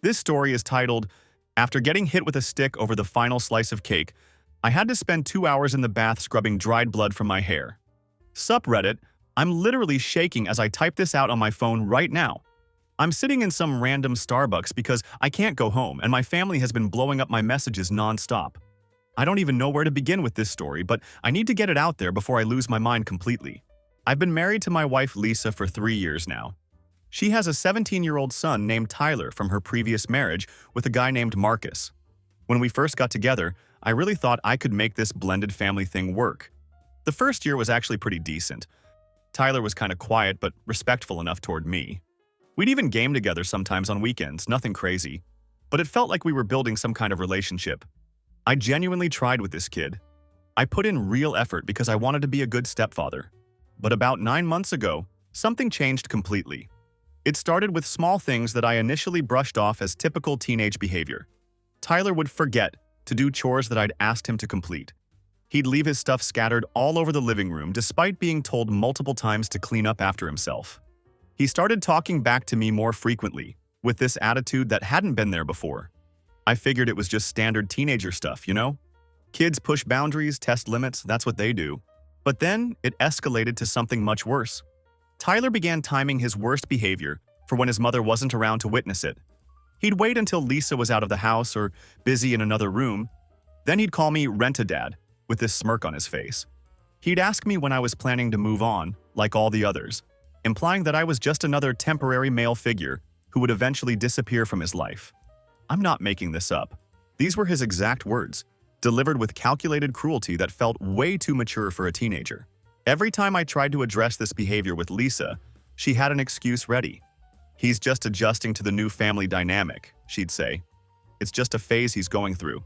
This story is titled, After Getting Hit with a Stick Over the Final Slice of Cake, I Had to Spend 2 hours in the bath scrubbing dried blood from my hair. Sup Reddit, I'm literally shaking as I type this out on my phone right now. I'm sitting in some random Starbucks because I can't go home and my family has been blowing up my messages non-stop. I don't even know where to begin with this story, but I need to get it out there before I lose my mind completely. I've been married to my wife Lisa for 3 years now. She has a 17-year-old son named Tyler from her previous marriage with a guy named Marcus. When we first got together, I really thought I could make this blended family thing work. The first year was actually pretty decent. Tyler was kind of quiet but respectful enough toward me. We'd even game together sometimes on weekends, nothing crazy. But it felt like we were building some kind of relationship. I genuinely tried with this kid. I put in real effort because I wanted to be a good stepfather. But about 9 months ago, something changed completely. It started with small things that I initially brushed off as typical teenage behavior. Tyler would forget to do chores that I'd asked him to complete. He'd leave his stuff scattered all over the living room despite being told multiple times to clean up after himself. He started talking back to me more frequently, with this attitude that hadn't been there before. I figured it was just standard teenager stuff, you know? Kids push boundaries, test limits, that's what they do. But then it escalated to something much worse. Tyler began timing his worst behavior for when his mother wasn't around to witness it. He'd wait until Lisa was out of the house or busy in another room. Then he'd call me Rent-A-Dad with this smirk on his face. He'd ask me when I was planning to move on, like all the others, implying that I was just another temporary male figure who would eventually disappear from his life. I'm not making this up. These were his exact words, delivered with calculated cruelty that felt way too mature for a teenager. Every time I tried to address this behavior with Lisa, she had an excuse ready. He's just adjusting to the new family dynamic, she'd say. It's just a phase he's going through.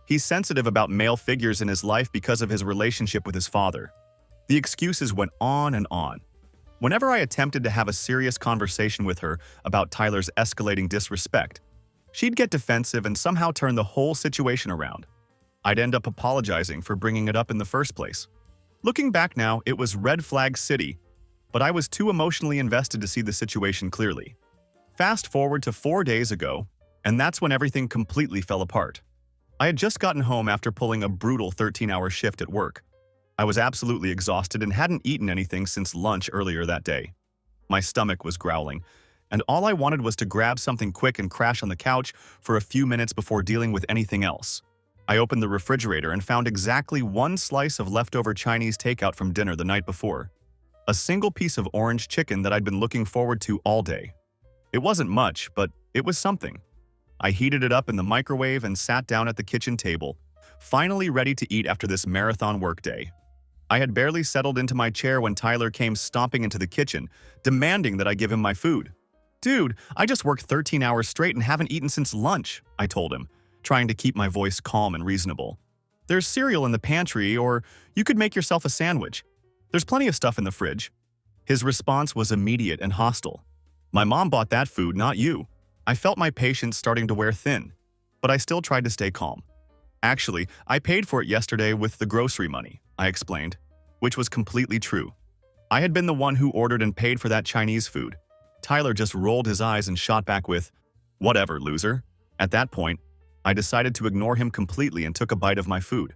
He's sensitive about male figures in his life because of his relationship with his father. The excuses went on and on. Whenever I attempted to have a serious conversation with her about Tyler's escalating disrespect, she'd get defensive and somehow turn the whole situation around. I'd end up apologizing for bringing it up in the first place. Looking back now, it was red flag city, but I was too emotionally invested to see the situation clearly. Fast forward to 4 days ago, and that's when everything completely fell apart. I had just gotten home after pulling a brutal 13-hour shift at work. I was absolutely exhausted and hadn't eaten anything since lunch earlier that day. My stomach was growling, and all I wanted was to grab something quick and crash on the couch for a few minutes before dealing with anything else. I opened the refrigerator and found exactly 1 slice of leftover Chinese takeout from dinner the night before. A single piece of orange chicken that I'd been looking forward to all day. It wasn't much, but it was something. I heated it up in the microwave and sat down at the kitchen table, finally ready to eat after this marathon workday. I had barely settled into my chair when Tyler came stomping into the kitchen, demanding that I give him my food. "Dude, I just worked 13 hours straight and haven't eaten since lunch," I told him, trying to keep my voice calm and reasonable. "There's cereal in the pantry, or you could make yourself a sandwich. There's plenty of stuff in the fridge." His response was immediate and hostile. "My mom bought that food, not you." I felt my patience starting to wear thin, but I still tried to stay calm. "Actually, I paid for it yesterday with the grocery money," I explained, which was completely true. I had been the one who ordered and paid for that Chinese food. Tyler just rolled his eyes and shot back with, "Whatever, loser." At that point, I decided to ignore him completely and took a bite of my food.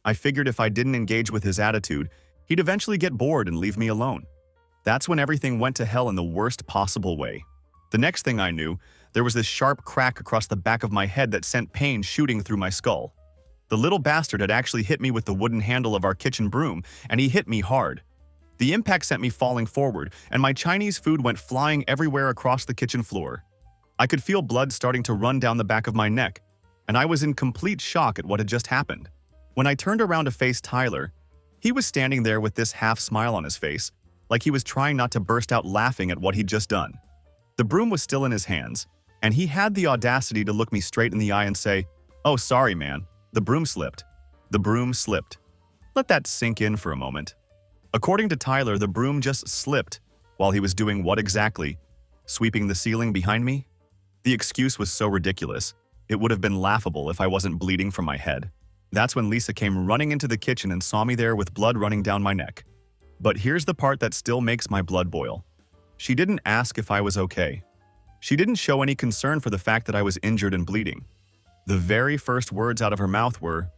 I figured if I didn't engage with his attitude, he'd eventually get bored and leave me alone. That's when everything went to hell in the worst possible way. The next thing I knew, there was this sharp crack across the back of my head that sent pain shooting through my skull. The little bastard had actually hit me with the wooden handle of our kitchen broom, and he hit me hard. The impact sent me falling forward, and my Chinese food went flying everywhere across the kitchen floor. I could feel blood starting to run down the back of my neck, and I was in complete shock at what had just happened. When I turned around to face Tyler, he was standing there with this half smile on his face, like he was trying not to burst out laughing at what he'd just done. The broom was still in his hands, and he had the audacity to look me straight in the eye and say, "Oh, sorry, man. The broom slipped." The broom slipped. Let that sink in for a moment. According to Tyler, the broom just slipped while he was doing what exactly? Sweeping the ceiling behind me? The excuse was so ridiculous. It would have been laughable if I wasn't bleeding from my head. That's when Lisa came running into the kitchen and saw me there with blood running down my neck. But here's the part that still makes my blood boil. She didn't ask if I was okay. She didn't show any concern for the fact that I was injured and bleeding. The very first words out of her mouth were,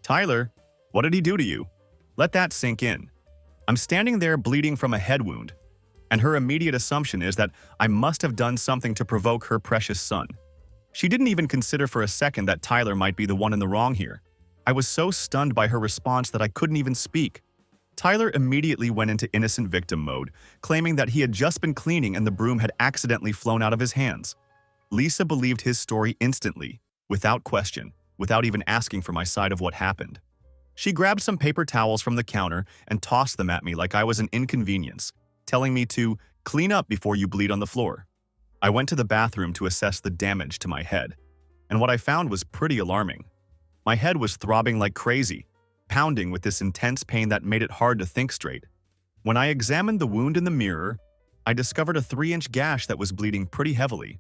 "Tyler, what did he do to you?" Let that sink in. I'm standing there bleeding from a head wound, and her immediate assumption is that I must have done something to provoke her precious son. She didn't even consider for a second that Tyler might be the one in the wrong here. I was so stunned by her response that I couldn't even speak. Tyler immediately went into innocent victim mode, claiming that he had just been cleaning and the broom had accidentally flown out of his hands. Lisa believed his story instantly, without question, without even asking for my side of what happened. She grabbed some paper towels from the counter and tossed them at me like I was an inconvenience, telling me to clean up before you bleed on the floor. I went to the bathroom to assess the damage to my head, and what I found was pretty alarming. My head was throbbing like crazy, pounding with this intense pain that made it hard to think straight. When I examined the wound in the mirror, I discovered a 3-inch gash that was bleeding pretty heavily.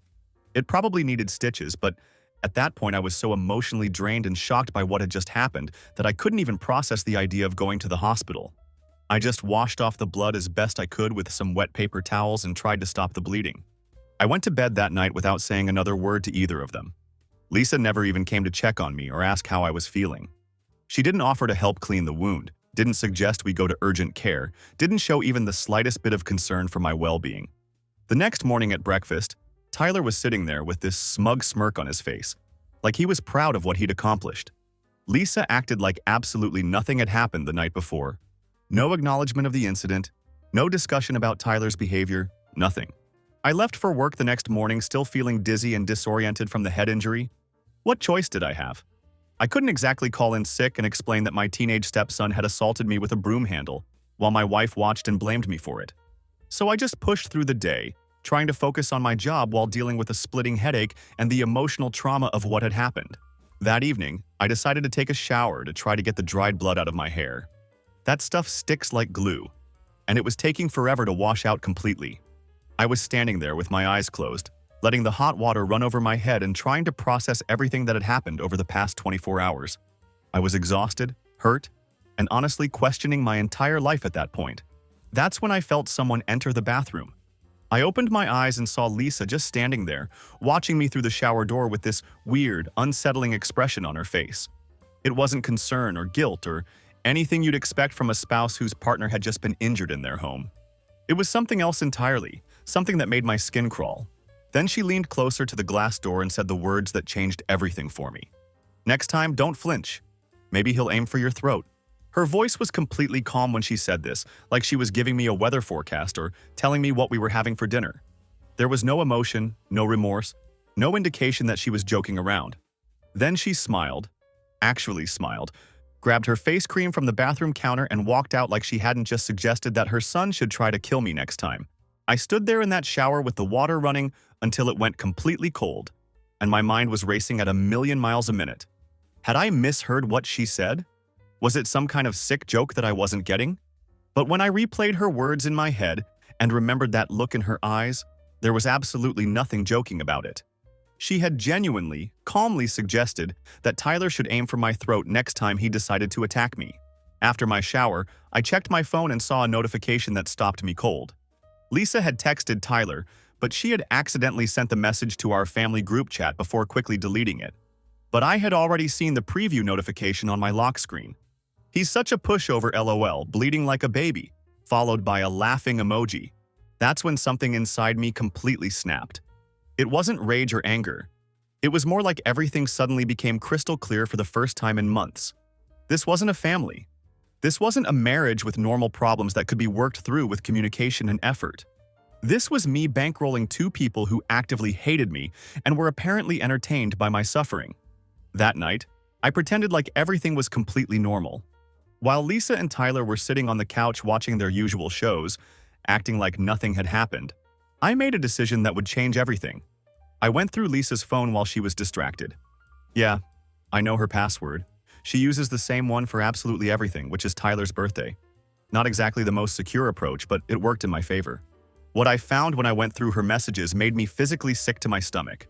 It probably needed stitches, but at that point I was so emotionally drained and shocked by what had just happened that I couldn't even process the idea of going to the hospital. I just washed off the blood as best I could with some wet paper towels and tried to stop the bleeding. I went to bed that night without saying another word to either of them. Lisa never even came to check on me or ask how I was feeling. She didn't offer to help clean the wound, didn't suggest we go to urgent care, didn't show even the slightest bit of concern for my well-being. The next morning at breakfast, Tyler was sitting there with this smug smirk on his face, like he was proud of what he'd accomplished. Lisa acted like absolutely nothing had happened the night before. No acknowledgement of the incident, no discussion about Tyler's behavior, nothing. I left for work the next morning still feeling dizzy and disoriented from the head injury. What choice did I have? I couldn't exactly call in sick and explain that my teenage stepson had assaulted me with a broom handle, while my wife watched and blamed me for it. So I just pushed through the day, trying to focus on my job while dealing with a splitting headache and the emotional trauma of what had happened. That evening, I decided to take a shower to try to get the dried blood out of my hair. That stuff sticks like glue, and it was taking forever to wash out completely. I was standing there with my eyes closed, letting the hot water run over my head and trying to process everything that had happened over the past 24 hours. I was exhausted, hurt, and honestly questioning my entire life at that point. That's when I felt someone enter the bathroom. I opened my eyes and saw Lisa just standing there, watching me through the shower door with this weird, unsettling expression on her face. It wasn't concern or guilt or anything you'd expect from a spouse whose partner had just been injured in their home. It was something else entirely, something that made my skin crawl. Then she leaned closer to the glass door and said the words that changed everything for me. "Next time, don't flinch. Maybe he'll aim for your throat." Her voice was completely calm when she said this, like she was giving me a weather forecast or telling me what we were having for dinner. There was no emotion, no remorse, no indication that she was joking around. Then she smiled, actually smiled, grabbed her face cream from the bathroom counter and walked out like she hadn't just suggested that her son should try to kill me next time. I stood there in that shower with the water running until it went completely cold, and my mind was racing at 1,000,000 miles a minute. Had I misheard what she said? Was it some kind of sick joke that I wasn't getting? But when I replayed her words in my head and remembered that look in her eyes, there was absolutely nothing joking about it. She had genuinely, calmly suggested that Tyler should aim for my throat next time he decided to attack me. After my shower, I checked my phone and saw a notification that stopped me cold. Lisa had texted Tyler, but she had accidentally sent the message to our family group chat before quickly deleting it. But I had already seen the preview notification on my lock screen. "He's such a pushover LOL, bleeding like a baby," followed by a laughing emoji. That's when something inside me completely snapped. It wasn't rage or anger. It was more like everything suddenly became crystal clear for the first time in months. This wasn't a family. This wasn't a marriage with normal problems that could be worked through with communication and effort. This was me bankrolling two people who actively hated me and were apparently entertained by my suffering. That night, I pretended like everything was completely normal. While Lisa and Tyler were sitting on the couch watching their usual shows, acting like nothing had happened, I made a decision that would change everything. I went through Lisa's phone while she was distracted. Yeah, I know her password. She uses the same one for absolutely everything, which is Tyler's birthday. Not exactly the most secure approach, but it worked in my favor. What I found when I went through her messages made me physically sick to my stomach.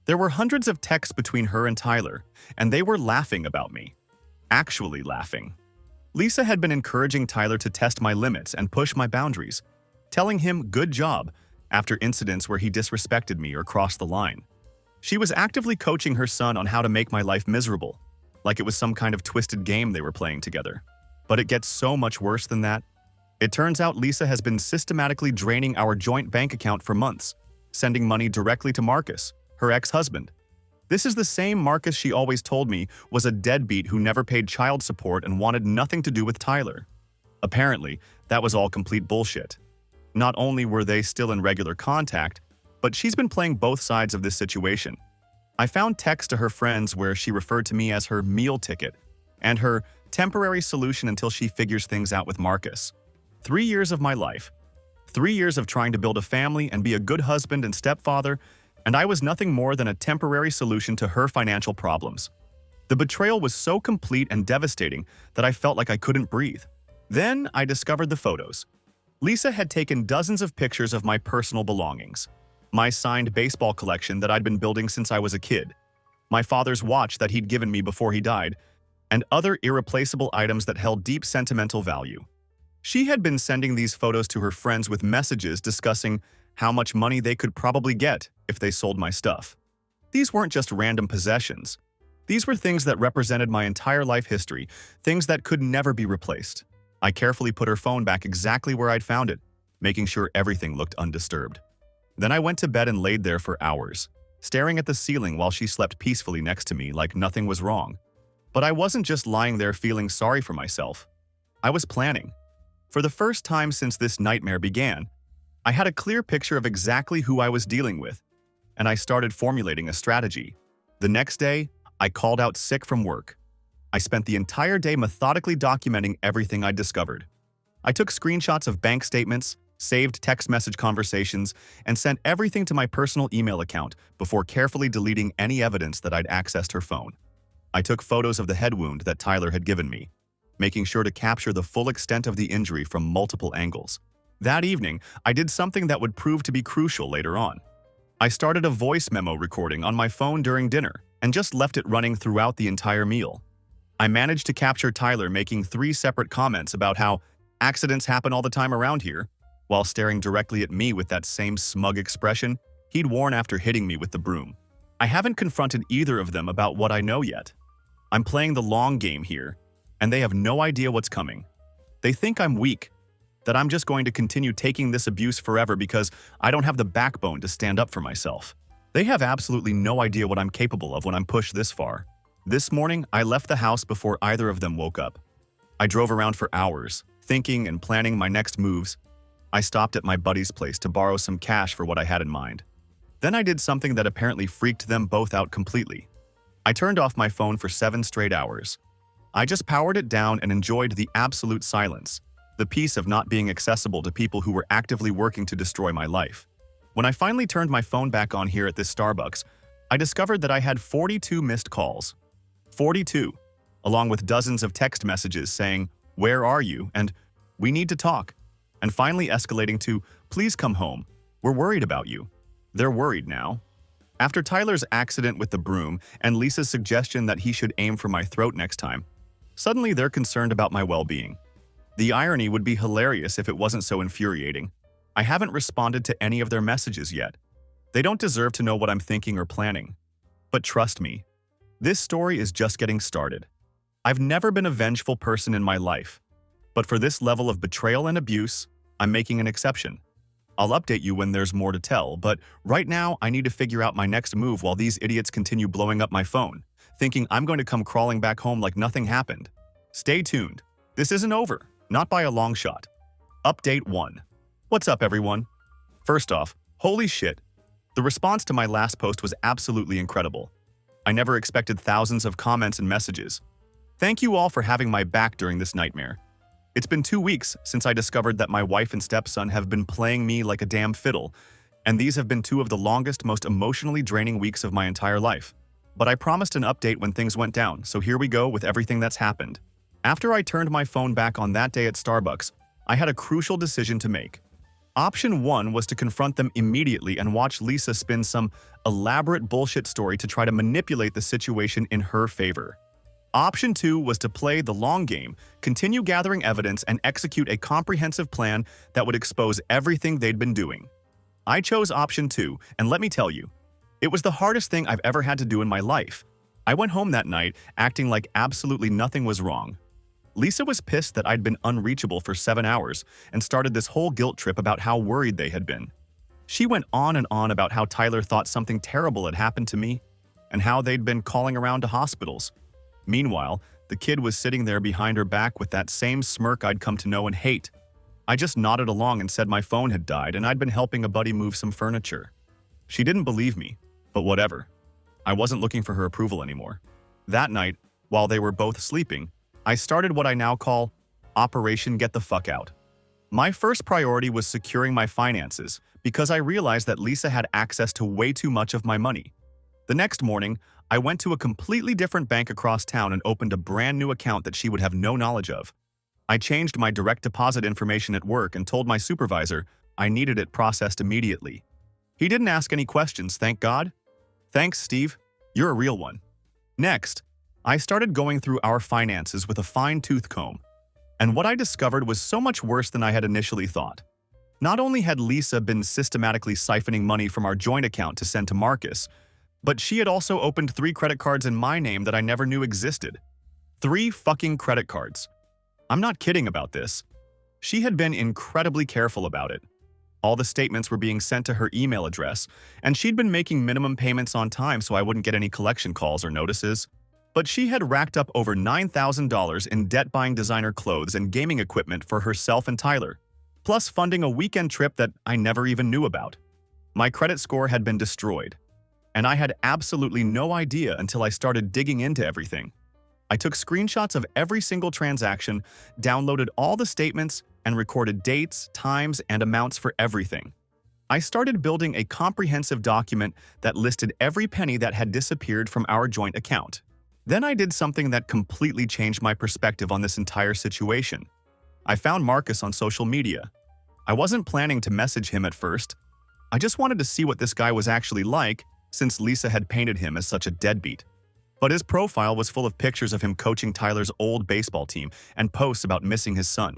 There were hundreds of texts between her and Tyler, and they were laughing about me. Actually laughing. Lisa had been encouraging Tyler to test my limits and push my boundaries, telling him good job, after incidents where he disrespected me or crossed the line. She was actively coaching her son on how to make my life miserable, like it was some kind of twisted game they were playing together. But it gets so much worse than that. It turns out Lisa has been systematically draining our joint bank account for months, sending money directly to Marcus, her ex-husband. This is the same Marcus she always told me was a deadbeat who never paid child support and wanted nothing to do with Tyler. Apparently, that was all complete bullshit. Not only were they still in regular contact, but she's been playing both sides of this situation. I found texts to her friends where she referred to me as her meal ticket and her temporary solution until she figures things out with Marcus. 3 years of my life. 3 years of trying to build a family and be a good husband and stepfather, and I was nothing more than a temporary solution to her financial problems. The betrayal was so complete and devastating that I felt like I couldn't breathe. Then I discovered the photos. Lisa had taken dozens of pictures of my personal belongings. My signed baseball collection that I'd been building since I was a kid, my father's watch that he'd given me before he died, and other irreplaceable items that held deep sentimental value. She had been sending these photos to her friends with messages discussing how much money they could probably get if they sold my stuff. These weren't just random possessions. These were things that represented my entire life history, things that could never be replaced. I carefully put her phone back exactly where I'd found it, making sure everything looked undisturbed. Then I went to bed and laid there for hours, staring at the ceiling while she slept peacefully next to me like nothing was wrong. But I wasn't just lying there feeling sorry for myself. I was planning. For the first time since this nightmare began, I had a clear picture of exactly who I was dealing with, and I started formulating a strategy. The next day, I called out sick from work. I spent the entire day methodically documenting everything I'd discovered. I took screenshots of bank statements, saved text message conversations, and sent everything to my personal email account before carefully deleting any evidence that I'd accessed her phone. I took photos of the head wound that Tyler had given me, making sure to capture the full extent of the injury from multiple angles. That evening, I did something that would prove to be crucial later on. I started a voice memo recording on my phone during dinner and just left it running throughout the entire meal. I managed to capture Tyler making 3 separate comments about how accidents happen all the time around here, while staring directly at me with that same smug expression he'd worn after hitting me with the broom. I haven't confronted either of them about what I know yet. I'm playing the long game here, and they have no idea what's coming. They think I'm weak, that I'm just going to continue taking this abuse forever because I don't have the backbone to stand up for myself. They have absolutely no idea what I'm capable of when I'm pushed this far. This morning, I left the house before either of them woke up. I drove around for hours, thinking and planning my next moves. I stopped at my buddy's place to borrow some cash for what I had in mind. Then I did something that apparently freaked them both out completely. I turned off my phone for 7 straight hours. I just powered it down and enjoyed the absolute silence, the peace of not being accessible to people who were actively working to destroy my life. When I finally turned my phone back on here at this Starbucks, I discovered that I had 42 missed calls. 42, along with dozens of text messages saying, "Where are you?" and "We need to talk," and finally escalating to, "Please come home. We're worried about you." They're worried now. After Tyler's accident with the broom and Lisa's suggestion that he should aim for my throat next time, suddenly they're concerned about my well-being. The irony would be hilarious if it wasn't so infuriating. I haven't responded to any of their messages yet. They don't deserve to know what I'm thinking or planning. But trust me, this story is just getting started. I've never been a vengeful person in my life, but for this level of betrayal and abuse, I'm making an exception. I'll update you when there's more to tell, but right now I need to figure out my next move while these idiots continue blowing up my phone, thinking I'm going to come crawling back home like nothing happened. Stay tuned. This isn't over, not by a long shot. Update 1. What's up, everyone? First off, holy shit. The response to my last post was absolutely incredible. I never expected thousands of comments and messages. Thank you all for having my back during this nightmare. It's been 2 weeks since I discovered that my wife and stepson have been playing me like a damn fiddle, and these have been 2 of the longest, most emotionally draining weeks of my entire life. But I promised an update when things went down, so here we go with everything that's happened. After I turned my phone back on that day at Starbucks, I had a crucial decision to make. Option 1 was to confront them immediately and watch Lisa spin some elaborate bullshit story to try to manipulate the situation in her favor. Option 2 was to play the long game, continue gathering evidence, and execute a comprehensive plan that would expose everything they'd been doing. I chose option 2, and let me tell you, it was the hardest thing I've ever had to do in my life. I went home that night acting like absolutely nothing was wrong. Lisa was pissed that I'd been unreachable for 7 hours and started this whole guilt trip about how worried they had been. She went on and on about how Tyler thought something terrible had happened to me and how they'd been calling around to hospitals. Meanwhile, the kid was sitting there behind her back with that same smirk I'd come to know and hate. I just nodded along and said my phone had died and I'd been helping a buddy move some furniture. She didn't believe me, but whatever. I wasn't looking for her approval anymore. That night, while they were both sleeping, I started what I now call Operation Get the Fuck Out. My first priority was securing my finances because I realized that Lisa had access to way too much of my money. The next morning, I went to a completely different bank across town and opened a brand new account that she would have no knowledge of. I changed my direct deposit information at work and told my supervisor I needed it processed immediately. He didn't ask any questions, thank God. Thanks, Steve. You're a real one. Next, I started going through our finances with a fine-tooth comb, and what I discovered was so much worse than I had initially thought. Not only had Lisa been systematically siphoning money from our joint account to send to Marcus, but she had also opened 3 credit cards in my name that I never knew existed. 3 fucking credit cards. I'm not kidding about this. She had been incredibly careful about it. All the statements were being sent to her email address, and she'd been making minimum payments on time so I wouldn't get any collection calls or notices. But she had racked up over $9,000 in debt buying designer clothes and gaming equipment for herself and Tyler, plus funding a weekend trip that I never even knew about. My credit score had been destroyed, and I had absolutely no idea until I started digging into everything. I took screenshots of every single transaction, downloaded all the statements, and recorded dates, times, and amounts for everything. I started building a comprehensive document that listed every penny that had disappeared from our joint account. Then I did something that completely changed my perspective on this entire situation. I found Marcus on social media. I wasn't planning to message him at first. I just wanted to see what this guy was actually like, since Lisa had painted him as such a deadbeat. But his profile was full of pictures of him coaching Tyler's old baseball team and posts about missing his son.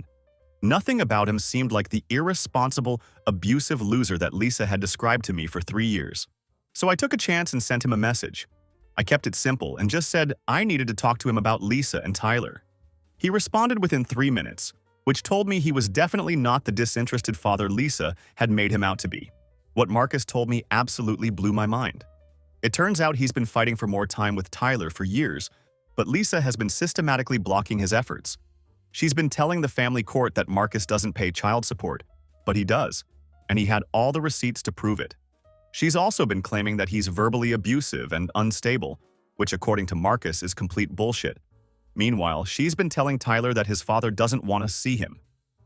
Nothing about him seemed like the irresponsible, abusive loser that Lisa had described to me for 3 years. So I took a chance and sent him a message. I kept it simple and just said I needed to talk to him about Lisa and Tyler. He responded within 3 minutes, which told me he was definitely not the disinterested father Lisa had made him out to be. What Marcus told me absolutely blew my mind. It turns out he's been fighting for more time with Tyler for years, but Lisa has been systematically blocking his efforts. She's been telling the family court that Marcus doesn't pay child support, but he does, and he had all the receipts to prove it. She's also been claiming that he's verbally abusive and unstable, which according to Marcus is complete bullshit. Meanwhile, she's been telling Tyler that his father doesn't want to see him,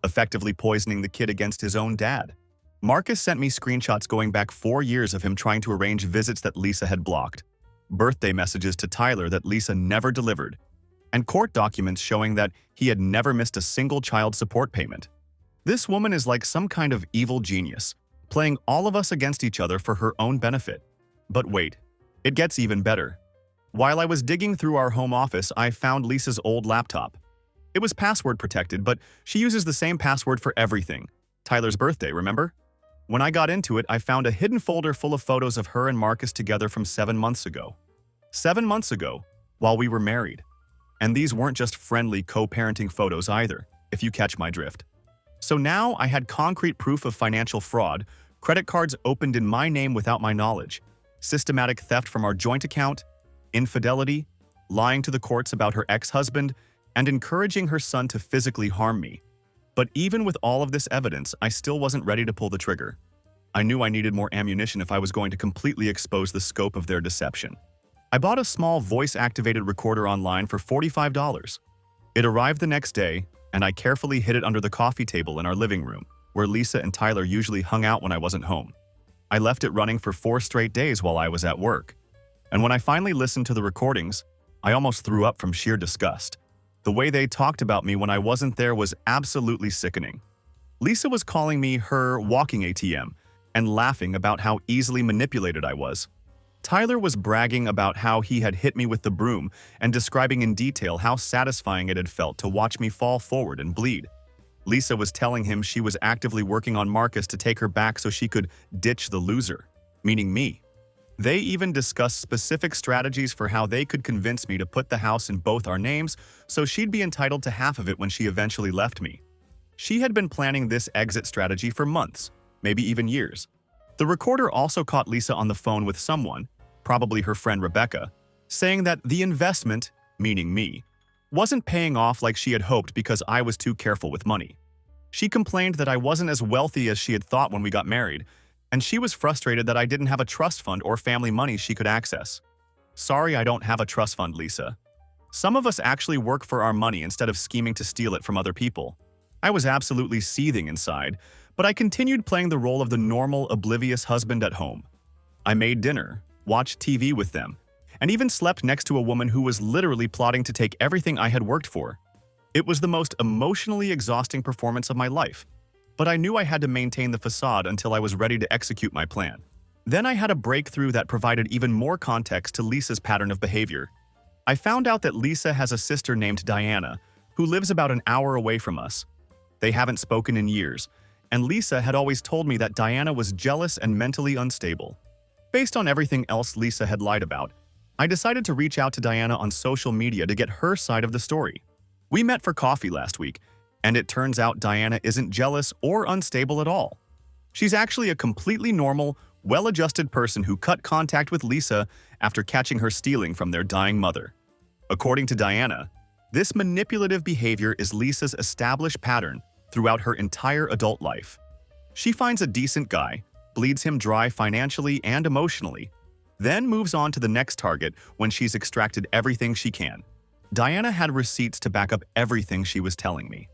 effectively poisoning the kid against his own dad. Marcus sent me screenshots going back 4 years of him trying to arrange visits that Lisa had blocked, birthday messages to Tyler that Lisa never delivered, and court documents showing that he had never missed a single child support payment. This woman is like some kind of evil genius, playing all of us against each other for her own benefit. But wait, it gets even better. While I was digging through our home office, I found Lisa's old laptop. It was password protected, but she uses the same password for everything. Tyler's birthday, remember? When I got into it, I found a hidden folder full of photos of her and Marcus together from 7 months ago. 7 months ago, while we were married. And these weren't just friendly co-parenting photos either, if you catch my drift. So now I had concrete proof of financial fraud, credit cards opened in my name without my knowledge, systematic theft from our joint account, infidelity, lying to the courts about her ex-husband, and encouraging her son to physically harm me. But even with all of this evidence, I still wasn't ready to pull the trigger. I knew I needed more ammunition if I was going to completely expose the scope of their deception. I bought a small voice-activated recorder online for $45. It arrived the next day, and I carefully hid it under the coffee table in our living room, where Lisa and Tyler usually hung out when I wasn't home. I left it running for 4 straight days while I was at work. And when I finally listened to the recordings, I almost threw up from sheer disgust. The way they talked about me when I wasn't there was absolutely sickening. Lisa was calling me her walking ATM and laughing about how easily manipulated I was. Tyler was bragging about how he had hit me with the broom and describing in detail how satisfying it had felt to watch me fall forward and bleed. Lisa was telling him she was actively working on Marcus to take her back so she could ditch the loser, meaning me. They even discussed specific strategies for how they could convince me to put the house in both our names so she'd be entitled to half of it when she eventually left me. She had been planning this exit strategy for months, maybe even years. The recorder also caught Lisa on the phone with someone, probably her friend Rebecca, saying that the investment, meaning me, wasn't paying off like she had hoped because I was too careful with money. She complained that I wasn't as wealthy as she had thought when we got married, and she was frustrated that I didn't have a trust fund or family money she could access. Sorry, I don't have a trust fund, Lisa. Some of us actually work for our money instead of scheming to steal it from other people. I was absolutely seething inside, but I continued playing the role of the normal, oblivious husband at home. I made dinner, watched TV with them, and even slept next to a woman who was literally plotting to take everything I had worked for. It was the most emotionally exhausting performance of my life, but I knew I had to maintain the facade until I was ready to execute my plan. Then I had a breakthrough that provided even more context to Lisa's pattern of behavior. I found out that Lisa has a sister named Diana, who lives about an hour away from us. They haven't spoken in years, and Lisa had always told me that Diana was jealous and mentally unstable. Based on everything else Lisa had lied about, I decided to reach out to Diana on social media to get her side of the story. We met for coffee last week, and it turns out Diana isn't jealous or unstable at all. She's actually a completely normal, well-adjusted person who cut contact with Lisa after catching her stealing from their dying mother. According to Diana, this manipulative behavior is Lisa's established pattern throughout her entire adult life. She finds a decent guy, bleeds him dry financially and emotionally, then moves on to the next target when she's extracted everything she can. Diana had receipts to back up everything she was telling me.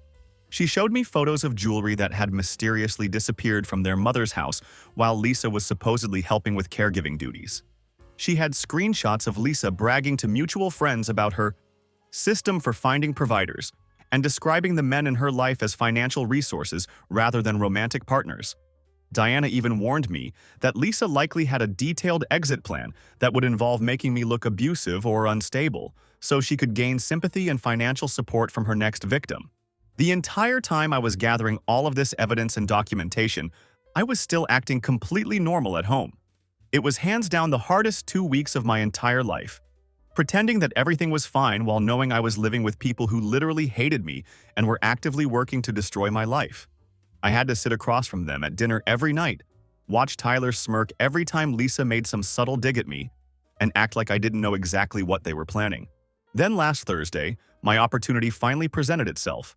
She showed me photos of jewelry that had mysteriously disappeared from their mother's house while Lisa was supposedly helping with caregiving duties. She had screenshots of Lisa bragging to mutual friends about her system for finding providers and describing the men in her life as financial resources rather than romantic partners. Diana even warned me that Lisa likely had a detailed exit plan that would involve making me look abusive or unstable so she could gain sympathy and financial support from her next victim. The entire time I was gathering all of this evidence and documentation, I was still acting completely normal at home. It was hands down the hardest 2 weeks of my entire life. Pretending that everything was fine while knowing I was living with people who literally hated me and were actively working to destroy my life. I had to sit across from them at dinner every night, watch Tyler smirk every time Lisa made some subtle dig at me, and act like I didn't know exactly what they were planning. Then last Thursday, my opportunity finally presented itself.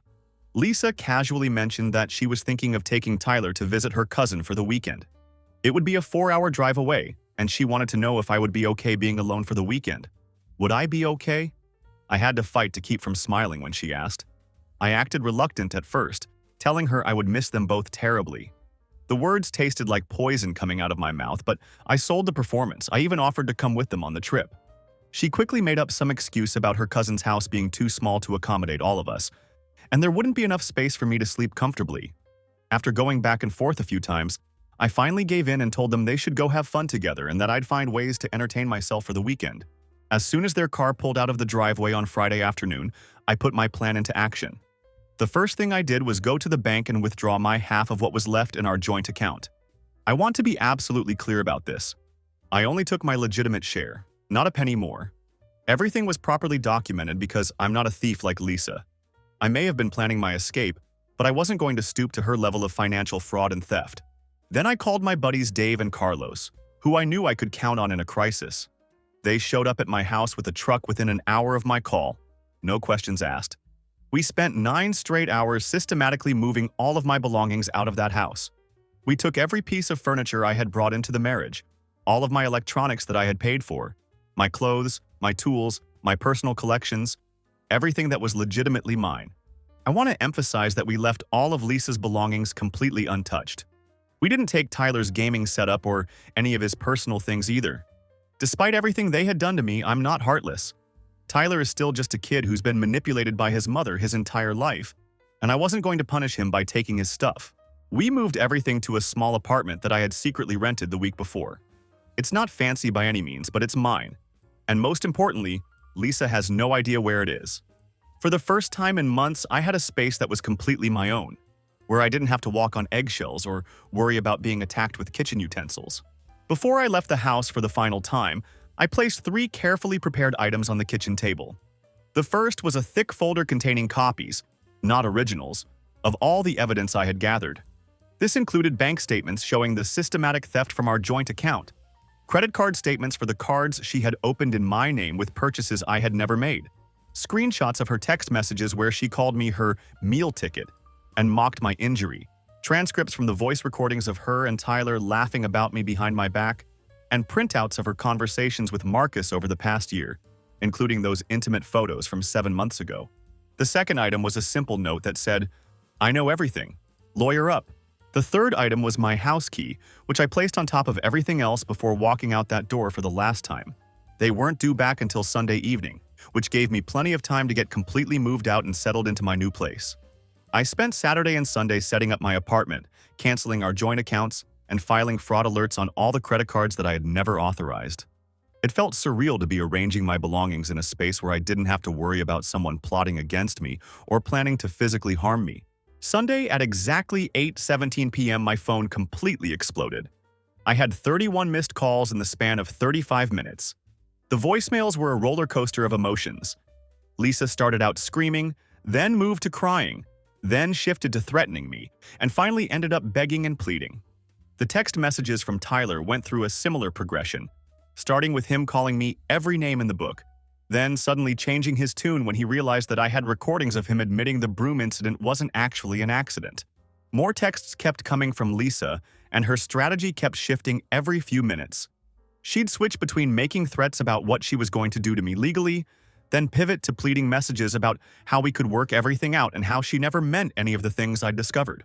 Lisa casually mentioned that she was thinking of taking Tyler to visit her cousin for the weekend. It would be a 4-hour drive away, and she wanted to know if I would be okay being alone for the weekend. Would I be okay? I had to fight to keep from smiling when she asked. I acted reluctant at first, telling her I would miss them both terribly. The words tasted like poison coming out of my mouth, but I sold the performance. I even offered to come with them on the trip. She quickly made up some excuse about her cousin's house being too small to accommodate all of us, and there wouldn't be enough space for me to sleep comfortably. After going back and forth a few times, I finally gave in and told them they should go have fun together and that I'd find ways to entertain myself for the weekend. As soon as their car pulled out of the driveway on Friday afternoon, I put my plan into action. The first thing I did was go to the bank and withdraw my half of what was left in our joint account. I want to be absolutely clear about this. I only took my legitimate share, not a penny more. Everything was properly documented because I'm not a thief like Lisa. I may have been planning my escape, but I wasn't going to stoop to her level of financial fraud and theft. Then I called my buddies Dave and Carlos, who I knew I could count on in a crisis. They showed up at my house with a truck within an hour of my call. No questions asked. We spent 9 straight hours systematically moving all of my belongings out of that house. We took every piece of furniture I had brought into the marriage, all of my electronics that I had paid for, my clothes, my tools, my personal collections, everything that was legitimately mine. I want to emphasize that we left all of Lisa's belongings completely untouched. We didn't take Tyler's gaming setup or any of his personal things either. Despite everything they had done to me, I'm not heartless. Tyler is still just a kid who's been manipulated by his mother his entire life, and I wasn't going to punish him by taking his stuff. We moved everything to a small apartment that I had secretly rented the week before. It's not fancy by any means, but it's mine. And most importantly, Lisa has no idea where it is. For the first time in months, I had a space that was completely my own. where I didn't have to walk on eggshells or worry about being attacked with kitchen utensils. Before I left the house for the final time, I placed 3 carefully prepared items on the kitchen table. The first was a thick folder containing copies, not originals, of all the evidence I had gathered. This included bank statements showing the systematic theft from our joint account, credit card statements for the cards she had opened in my name with purchases I had never made, screenshots of her text messages where she called me her meal ticket and mocked my injury, transcripts from the voice recordings of her and Tyler laughing about me behind my back, and printouts of her conversations with Marcus over the past year, including those intimate photos from 7 months ago. The second item was a simple note that said, "I know everything. Lawyer up." The third item was my house key, which I placed on top of everything else before walking out that door for the last time. They weren't due back until Sunday evening, which gave me plenty of time to get completely moved out and settled into my new place. I spent Saturday and Sunday setting up my apartment, canceling our joint accounts, and filing fraud alerts on all the credit cards that I had never authorized. It felt surreal to be arranging my belongings in a space where I didn't have to worry about someone plotting against me or planning to physically harm me. Sunday at exactly 8:17 p.m. my phone completely exploded. I had 31 missed calls in the span of 35 minutes. The voicemails were a roller coaster of emotions. Lisa started out screaming, then moved to crying, then shifted to threatening me, and finally ended up begging and pleading. The text messages from Tyler went through a similar progression, starting with him calling me every name in the book, then suddenly changing his tune when he realized that I had recordings of him admitting the broom incident wasn't actually an accident. More texts kept coming from Lisa, and her strategy kept shifting every few minutes. She'd switch between making threats about what she was going to do to me legally, then pivot to pleading messages about how we could work everything out and how she never meant any of the things I'd discovered.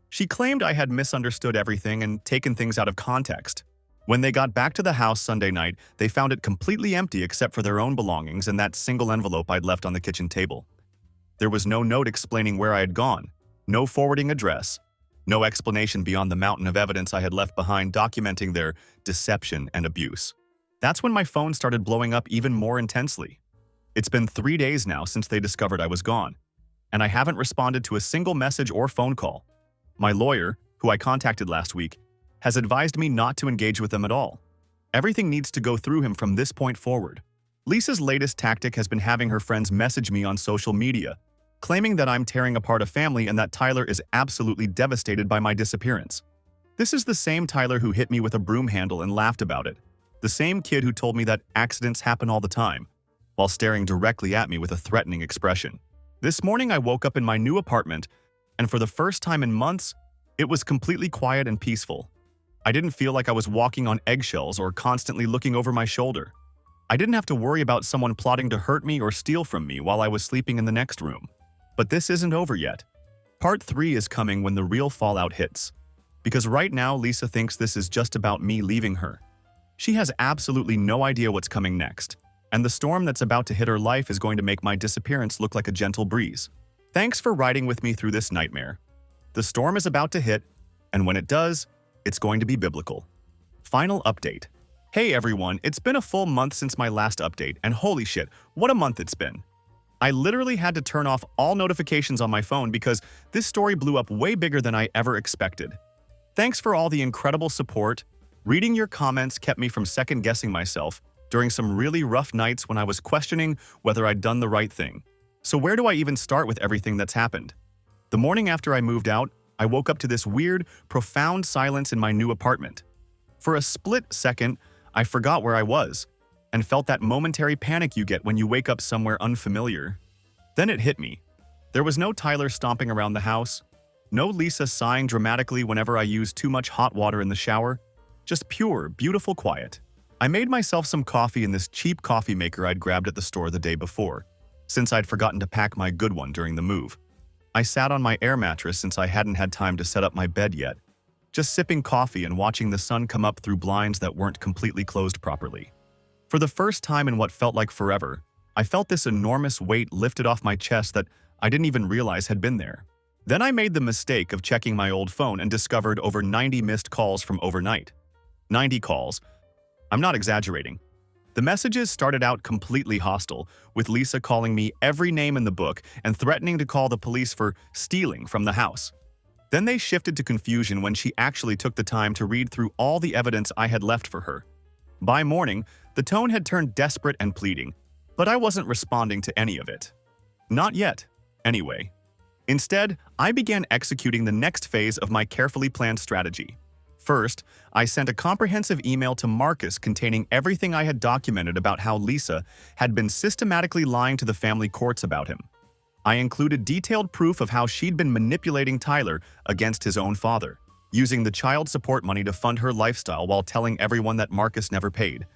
She claimed I had misunderstood everything and taken things out of context. When they got back to the house Sunday night, they found it completely empty except for their own belongings and that single envelope I'd left on the kitchen table. There was no note explaining where I had gone, no forwarding address, no explanation beyond the mountain of evidence I had left behind documenting their deception and abuse. That's when my phone started blowing up even more intensely. It's been 3 days now since they discovered I was gone, and I haven't responded to a single message or phone call. My lawyer, who I contacted last week, has advised me not to engage with them at all. Everything needs to go through him from this point forward. Lisa's latest tactic has been having her friends message me on social media, claiming that I'm tearing apart a family and that Tyler is absolutely devastated by my disappearance. This is the same Tyler who hit me with a broom handle and laughed about it. The same kid who told me that accidents happen all the time, while staring directly at me with a threatening expression. This morning I woke up in my new apartment, and for the first time in months, it was completely quiet and peaceful. I didn't feel like I was walking on eggshells or constantly looking over my shoulder. I didn't have to worry about someone plotting to hurt me or steal from me while I was sleeping in the next room. But this isn't over yet. Part 3 is coming when the real fallout hits. Because right now, Lisa thinks this is just about me leaving her. She has absolutely no idea what's coming next, and the storm that's about to hit her life is going to make my disappearance look like a gentle breeze. Thanks for riding with me through this nightmare. The storm is about to hit, and when it does, it's going to be biblical. Final update. Hey everyone, it's been a full month since my last update, and holy shit, what a month it's been. I literally had to turn off all notifications on my phone because this story blew up way bigger than I ever expected. Thanks for all the incredible support. Reading your comments kept me from second-guessing myself during some really rough nights when I was questioning whether I'd done the right thing. So where do I even start with everything that's happened? The morning after I moved out, I woke up to this weird, profound silence in my new apartment. For a split second, I forgot where I was, and felt that momentary panic you get when you wake up somewhere unfamiliar. Then it hit me. There was no Tyler stomping around the house, no Lisa sighing dramatically whenever I used too much hot water in the shower, just pure, beautiful quiet. I made myself some coffee in this cheap coffee maker I'd grabbed at the store the day before, since I'd forgotten to pack my good one during the move. I sat on my air mattress since I hadn't had time to set up my bed yet, just sipping coffee and watching the sun come up through blinds that weren't completely closed properly. For the first time in what felt like forever, I felt this enormous weight lifted off my chest that I didn't even realize had been there. Then I made the mistake of checking my old phone and discovered over 90 missed calls from overnight. 90 calls. I'm not exaggerating. The messages started out completely hostile, with Lisa calling me every name in the book and threatening to call the police for stealing from the house. Then they shifted to confusion when she actually took the time to read through all the evidence I had left for her. By morning, the tone had turned desperate and pleading, but I wasn't responding to any of it. Not yet, anyway. Instead, I began executing the next phase of my carefully planned strategy. First, I sent a comprehensive email to Marcus containing everything I had documented about how Lisa had been systematically lying to the family courts about him. I included detailed proof of how she'd been manipulating Tyler against his own father, using the child support money to fund her lifestyle while telling everyone that Marcus never paid.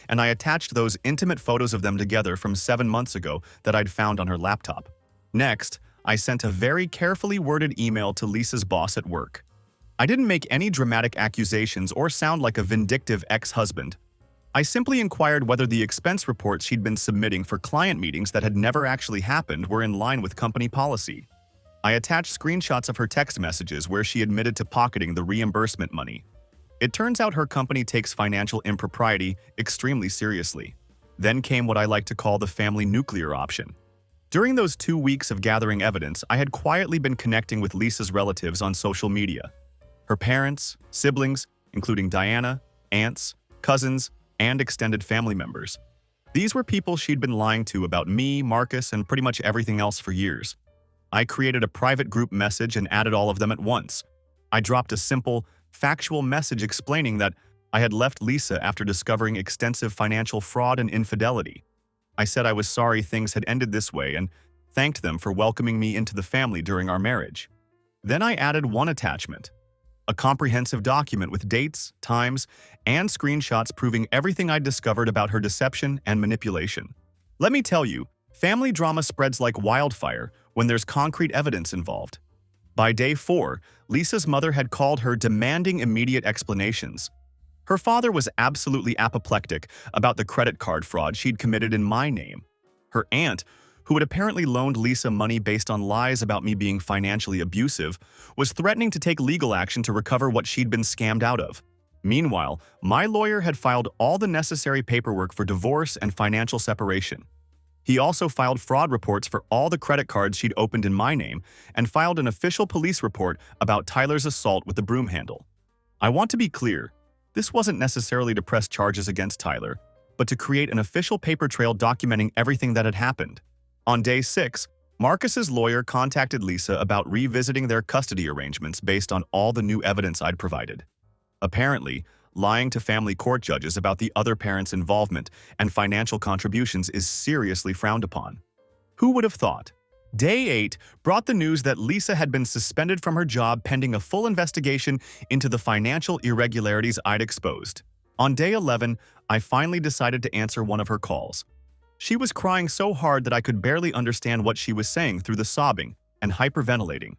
And I attached those intimate photos of them together from 7 months ago that I'd found on her laptop. Next, I sent a very carefully worded email to Lisa's boss at work. I didn't make any dramatic accusations or sound like a vindictive ex-husband. I simply inquired whether the expense reports she'd been submitting for client meetings that had never actually happened were in line with company policy. I attached screenshots of her text messages where she admitted to pocketing the reimbursement money. It turns out her company takes financial impropriety extremely seriously. Then came what I like to call the family nuclear option. During those 2 weeks of gathering evidence, I had quietly been connecting with Lisa's relatives on social media. Her parents, siblings, including Diana, aunts, cousins, and extended family members. These were people she'd been lying to about me, Marcus, and pretty much everything else for years. I created a private group message and added all of them at once. I dropped a simple, factual message explaining that I had left Lisa after discovering extensive financial fraud and infidelity. I said I was sorry things had ended this way and thanked them for welcoming me into the family during our marriage. Then I added one attachment, a comprehensive document with dates, times, and screenshots proving everything I'd discovered about her deception and manipulation. Let me tell you, family drama spreads like wildfire when there's concrete evidence involved. By day 4, Lisa's mother had called her demanding immediate explanations. Her father was absolutely apoplectic about the credit card fraud she'd committed in my name. Her aunt, who had apparently loaned Lisa money based on lies about me being financially abusive, was threatening to take legal action to recover what she'd been scammed out of. Meanwhile, my lawyer had filed all the necessary paperwork for divorce and financial separation. He also filed fraud reports for all the credit cards she'd opened in my name and filed an official police report about Tyler's assault with the broom handle. I want to be clear, this wasn't necessarily to press charges against Tyler, but to create an official paper trail documenting everything that had happened. On day 6, Marcus's lawyer contacted Lisa about revisiting their custody arrangements based on all the new evidence I'd provided. Apparently, lying to family court judges about the other parent's involvement and financial contributions is seriously frowned upon. Who would have thought? Day 8 brought the news that Lisa had been suspended from her job pending a full investigation into the financial irregularities I'd exposed. On day 11, I finally decided to answer one of her calls. She was crying so hard that I could barely understand what she was saying through the sobbing and hyperventilating.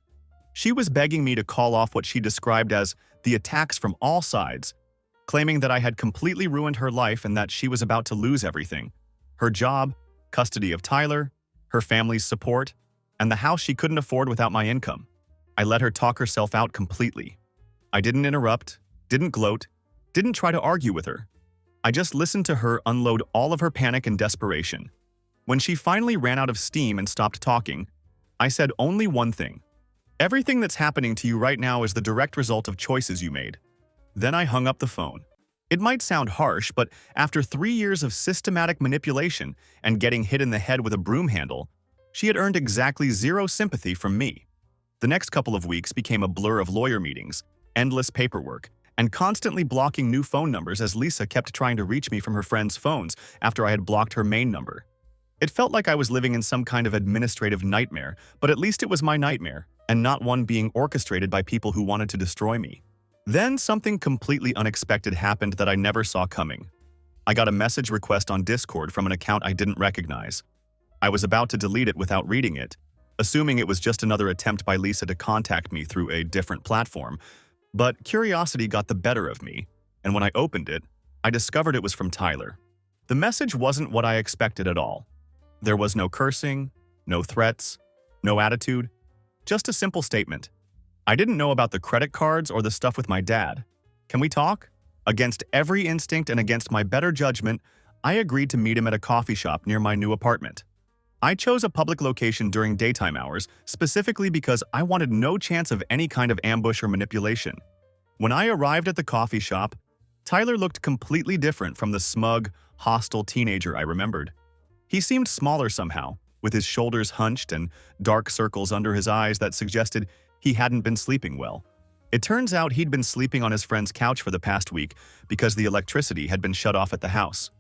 She was begging me to call off what she described as the attacks from all sides, claiming that I had completely ruined her life and that she was about to lose everything: her job, custody of Tyler, her family's support, and the house she couldn't afford without my income. I let her talk herself out completely. I didn't interrupt, didn't gloat, didn't try to argue with her. I just listened to her unload all of her panic and desperation. When she finally ran out of steam and stopped talking, I said only one thing: everything that's happening to you right now is the direct result of choices you made. Then I hung up the phone. It might sound harsh, but after 3 years of systematic manipulation and getting hit in the head with a broom handle, she had earned exactly 0 sympathy from me. The next couple of weeks became a blur of lawyer meetings, endless paperwork, and constantly blocking new phone numbers as Lisa kept trying to reach me from her friends' phones after I had blocked her main number. It felt like I was living in some kind of administrative nightmare, but at least it was my nightmare, and not one being orchestrated by people who wanted to destroy me. Then something completely unexpected happened that I never saw coming. I got a message request on Discord from an account I didn't recognize. I was about to delete it without reading it, assuming it was just another attempt by Lisa to contact me through a different platform. But curiosity got the better of me, and when I opened it, I discovered it was from Tyler. The message wasn't what I expected at all. There was no cursing, no threats, no attitude, just a simple statement. I didn't know about the credit cards or the stuff with my dad. Can we talk? Against every instinct and against my better judgment, I agreed to meet him at a coffee shop near my new apartment. I chose a public location during daytime hours, specifically because I wanted no chance of any kind of ambush or manipulation. When I arrived at the coffee shop, Tyler looked completely different from the smug, hostile teenager I remembered. He seemed smaller somehow, with his shoulders hunched and dark circles under his eyes that suggested he hadn't been sleeping well. It turns out he'd been sleeping on his friend's couch for the past week because the electricity had been shut off at the house.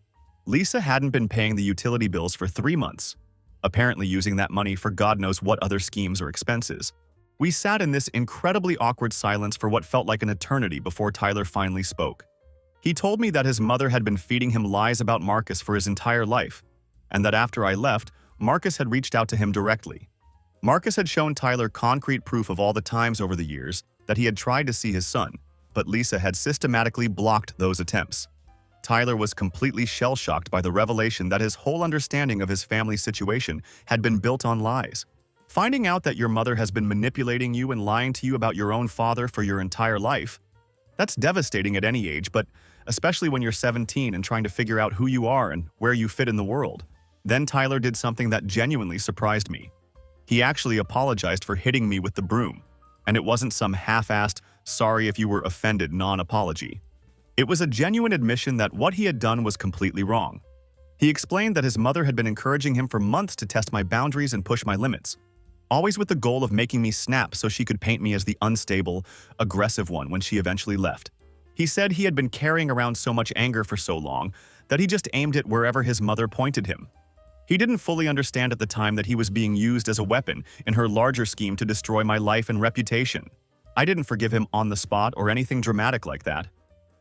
Lisa hadn't been paying the utility bills for 3 months, apparently using that money for God knows what other schemes or expenses. We sat in this incredibly awkward silence for what felt like an eternity before Tyler finally spoke. He told me that his mother had been feeding him lies about Marcus for his entire life, and that after I left, Marcus had reached out to him directly. Marcus had shown Tyler concrete proof of all the times over the years that he had tried to see his son, but Lisa had systematically blocked those attempts. Tyler was completely shell-shocked by the revelation that his whole understanding of his family's situation had been built on lies. Finding out that your mother has been manipulating you and lying to you about your own father for your entire life, that's devastating at any age, but especially when you're 17 and trying to figure out who you are and where you fit in the world. Then Tyler did something that genuinely surprised me. He actually apologized for hitting me with the broom, and it wasn't some half-assed, sorry if you were offended non-apology. It was a genuine admission that what he had done was completely wrong. He explained that his mother had been encouraging him for months to test my boundaries and push my limits, always with the goal of making me snap so she could paint me as the unstable, aggressive one when she eventually left. He said he had been carrying around so much anger for so long that he just aimed it wherever his mother pointed him. He didn't fully understand at the time that he was being used as a weapon in her larger scheme to destroy my life and reputation. I didn't forgive him on the spot or anything dramatic like that.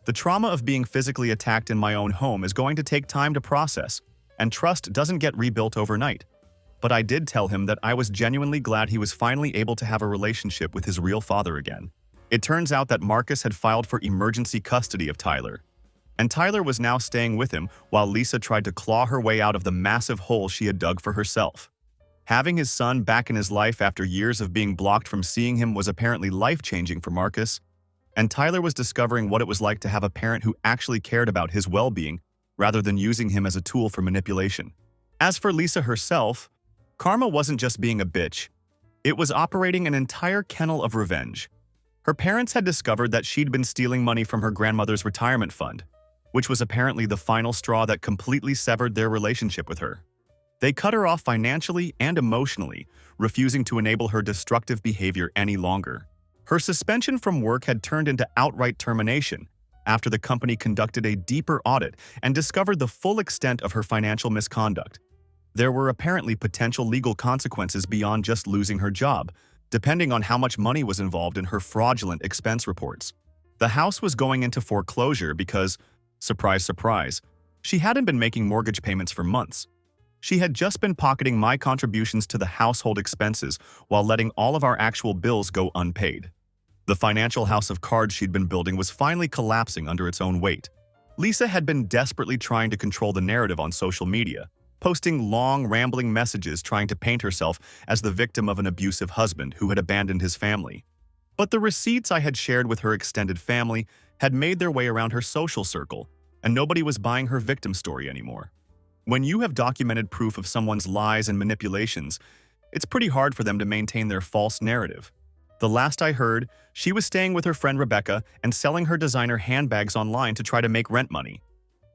The trauma of being physically attacked in my own home is going to take time to process, and trust doesn't get rebuilt overnight. But I did tell him that I was genuinely glad he was finally able to have a relationship with his real father again. It turns out that Marcus had filed for emergency custody of Tyler, and Tyler was now staying with him while Lisa tried to claw her way out of the massive hole she had dug for herself. Having his son back in his life after years of being blocked from seeing him was apparently life-changing for Marcus, and Tyler was discovering what it was like to have a parent who actually cared about his well-being rather than using him as a tool for manipulation. As for Lisa herself, karma wasn't just being a bitch. It was operating an entire kennel of revenge. Her parents had discovered that she'd been stealing money from her grandmother's retirement fund, which was apparently the final straw that completely severed their relationship with her. They cut her off financially and emotionally, refusing to enable her destructive behavior any longer. Her suspension from work had turned into outright termination after the company conducted a deeper audit and discovered the full extent of her financial misconduct. There were apparently potential legal consequences beyond just losing her job, depending on how much money was involved in her fraudulent expense reports. The house was going into foreclosure because, surprise, surprise, she hadn't been making mortgage payments for months. She had just been pocketing my contributions to the household expenses while letting all of our actual bills go unpaid. The financial house of cards she'd been building was finally collapsing under its own weight. Lisa had been desperately trying to control the narrative on social media, posting long, rambling messages trying to paint herself as the victim of an abusive husband who had abandoned his family. But the receipts I had shared with her extended family had made their way around her social circle, and nobody was buying her victim story anymore. When you have documented proof of someone's lies and manipulations, it's pretty hard for them to maintain their false narrative. The last I heard, she was staying with her friend Rebecca and selling her designer handbags online to try to make rent money.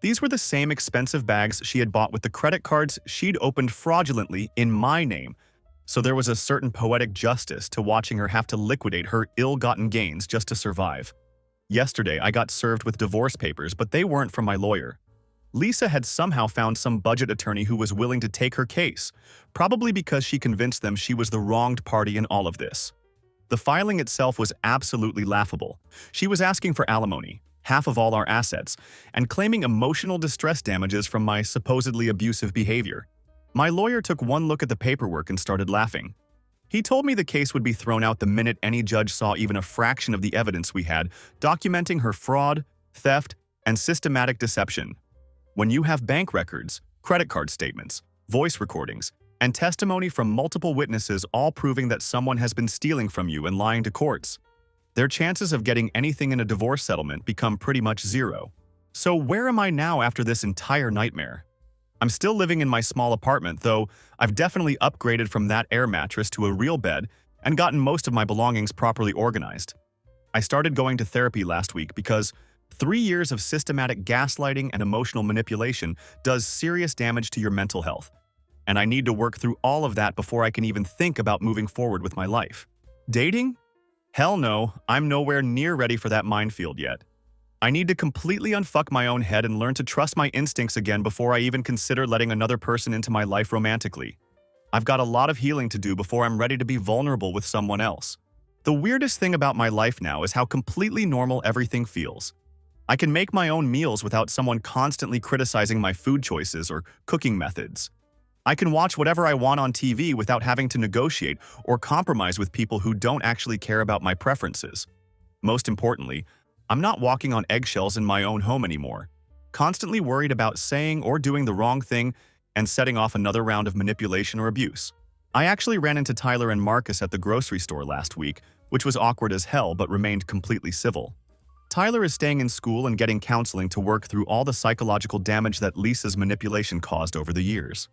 These were the same expensive bags she had bought with the credit cards she'd opened fraudulently in my name, so there was a certain poetic justice to watching her have to liquidate her ill-gotten gains just to survive. Yesterday, I got served with divorce papers, but they weren't from my lawyer. Lisa had somehow found some budget attorney who was willing to take her case, probably because she convinced them she was the wronged party in all of this. The filing itself was absolutely laughable. She was asking for alimony, half of all our assets, and claiming emotional distress damages from my supposedly abusive behavior. My lawyer took one look at the paperwork and started laughing. He told me the case would be thrown out the minute any judge saw even a fraction of the evidence we had documenting her fraud, theft, and systematic deception. When you have bank records, credit card statements, voice recordings, and testimony from multiple witnesses all proving that someone has been stealing from you and lying to courts, their chances of getting anything in a divorce settlement become pretty much zero. So where am I now after this entire nightmare? I'm still living in my small apartment, though I've definitely upgraded from that air mattress to a real bed and gotten most of my belongings properly organized. I started going to therapy last week because 3 years of systematic gaslighting and emotional manipulation does serious damage to your mental health, and I need to work through all of that before I can even think about moving forward with my life. Dating? Hell no, I'm nowhere near ready for that minefield yet. I need to completely unfuck my own head and learn to trust my instincts again before I even consider letting another person into my life romantically. I've got a lot of healing to do before I'm ready to be vulnerable with someone else. The weirdest thing about my life now is how completely normal everything feels. I can make my own meals without someone constantly criticizing my food choices or cooking methods. I can watch whatever I want on TV without having to negotiate or compromise with people who don't actually care about my preferences. Most importantly, I'm not walking on eggshells in my own home anymore, constantly worried about saying or doing the wrong thing and setting off another round of manipulation or abuse. I actually ran into Tyler and Marcus at the grocery store last week, which was awkward as hell but remained completely civil. Tyler is staying in school and getting counseling to work through all the psychological damage that Lisa's manipulation caused over the years.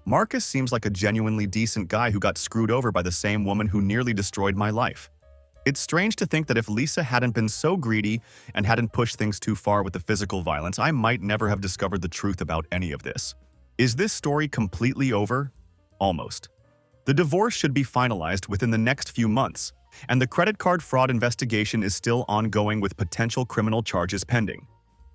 Marcus seems like a genuinely decent guy who got screwed over by the same woman who nearly destroyed my life. It's strange to think that if Lisa hadn't been so greedy and hadn't pushed things too far with the physical violence, I might never have discovered the truth about any of this. Is this story completely over? Almost. The divorce should be finalized within the next few months, and the credit card fraud investigation is still ongoing with potential criminal charges pending.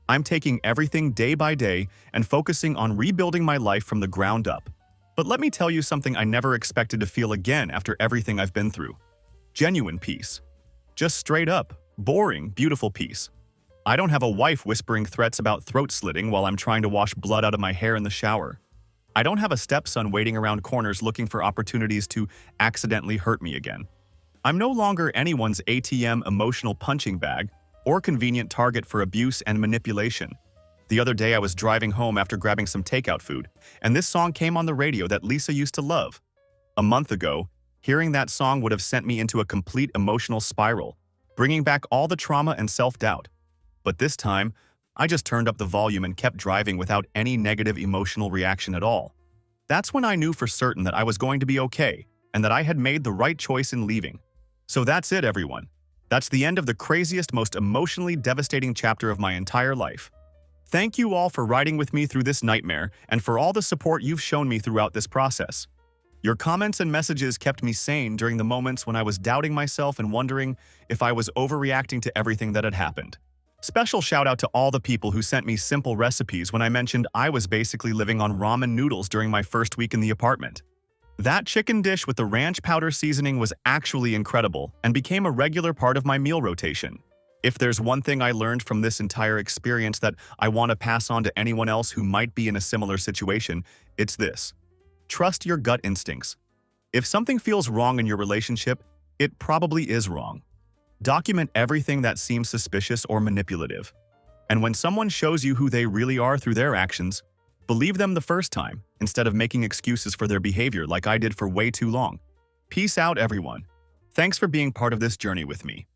I'm taking everything day by day and focusing on rebuilding my life from the ground up. But let me tell you something I never expected to feel again after everything I've been through. Genuine peace. Just straight up, boring, beautiful peace. I don't have a wife whispering threats about throat slitting while I'm trying to wash blood out of my hair in the shower. I don't have a stepson waiting around corners looking for opportunities to accidentally hurt me again. I'm no longer anyone's ATM emotional punching bag or convenient target for abuse and manipulation. The other day I was driving home after grabbing some takeout food, and this song came on the radio that Lisa used to love. A month ago, hearing that song would have sent me into a complete emotional spiral, bringing back all the trauma and self-doubt. But this time, I just turned up the volume and kept driving without any negative emotional reaction at all. That's when I knew for certain that I was going to be okay and that I had made the right choice in leaving. So that's it, everyone. That's the end of the craziest, most emotionally devastating chapter of my entire life. Thank you all for riding with me through this nightmare and for all the support you've shown me throughout this process. Your comments and messages kept me sane during the moments when I was doubting myself and wondering if I was overreacting to everything that had happened. Special shout out to all the people who sent me simple recipes when I mentioned I was basically living on ramen noodles during my first week in the apartment. That chicken dish with the ranch powder seasoning was actually incredible and became a regular part of my meal rotation. If there's one thing I learned from this entire experience that I want to pass on to anyone else who might be in a similar situation, it's this. Trust your gut instincts. If something feels wrong in your relationship, it probably is wrong. Document everything that seems suspicious or manipulative. And when someone shows you who they really are through their actions, believe them the first time instead of making excuses for their behavior like I did for way too long. Peace out, everyone. Thanks for being part of this journey with me.